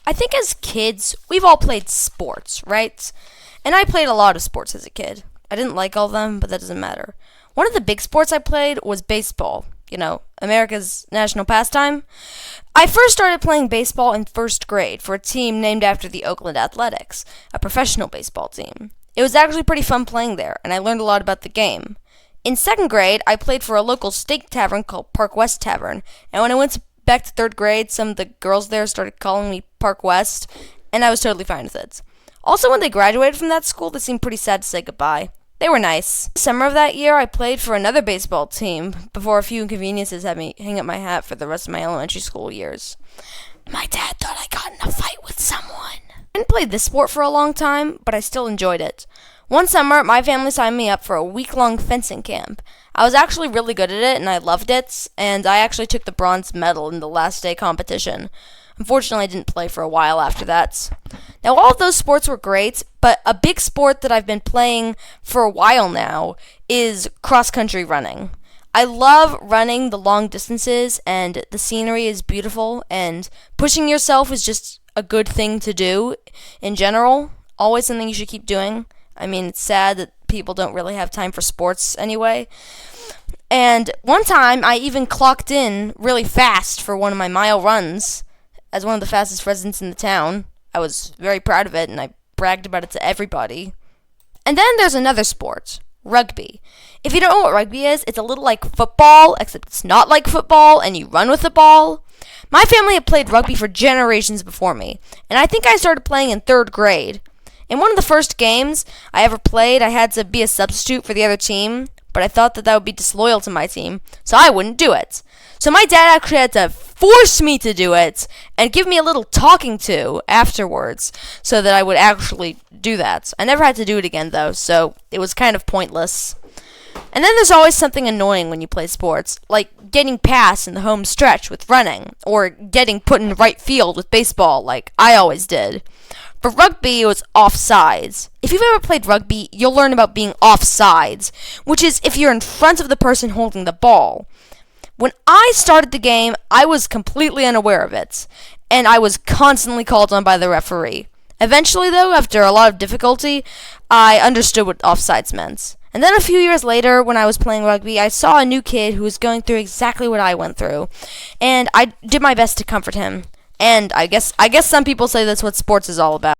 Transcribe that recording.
I think as kids, we've all played sports, right? And I played a lot of sports as a kid. I didn't like all of them, but that doesn't matter. One of the big sports I played was baseball. America's national pastime. I first started playing baseball in first grade for a team named after the Oakland Athletics, a professional baseball team. It was actually pretty fun playing there, and I learned a lot about the game. In second grade, I played for a local steak tavern called Park West Tavern, and when I went back to third grade, some of the girls there started calling me Park West, and I was totally fine with it. Also, when they graduated from that school, they seemed pretty sad to say goodbye. They were nice. Summer of that year, I played for another baseball team before a few inconveniences had me hang up my hat for the rest of my elementary school years. My dad thought I got in a fight with someone. I didn't play this sport for a long time, but I still enjoyed it. One summer, my family signed me up for a week-long fencing camp. I was actually really good at it, and I loved it, and I actually took the bronze medal in the last day competition. Unfortunately, I didn't play for a while after that. Now, all of those sports were great, but a big sport that I've been playing for a while now is cross-country running. I love running the long distances, and the scenery is beautiful, and pushing yourself is just a good thing to do in general. Always something you should keep doing. I mean, it's sad that people don't really have time for sports anyway. And one time, I even clocked in really fast for one of my mile runs as one of the fastest residents in the town. I was very proud of it, and I bragged about it to everybody. And then there's another sport, rugby. If you don't know what rugby is, it's a little like football, except it's not like football, and you run with the ball. My family had played rugby for generations before me, and I think I started playing in third grade. In one of the first games I ever played, I had to be a substitute for the other team, but I thought that would be disloyal to my team, so I wouldn't do it. So my dad actually had to force me to do it and give me a little talking to afterwards so that I would actually do that. I never had to do it again, though, so it was kind of pointless. And then there's always something annoying when you play sports, like getting past in the home stretch with running, or getting put in right field with baseball, like I always did. For rugby, it was offsides. If you've ever played rugby, you'll learn about being offsides, which is if you're in front of the person holding the ball. When I started the game, I was completely unaware of it, and I was constantly called on by the referee. Eventually, though, after a lot of difficulty, I understood what offsides meant. And then a few years later, when I was playing rugby, I saw a new kid who was going through exactly what I went through, and I did my best to comfort him. And I guess some people say that's what sports is all about.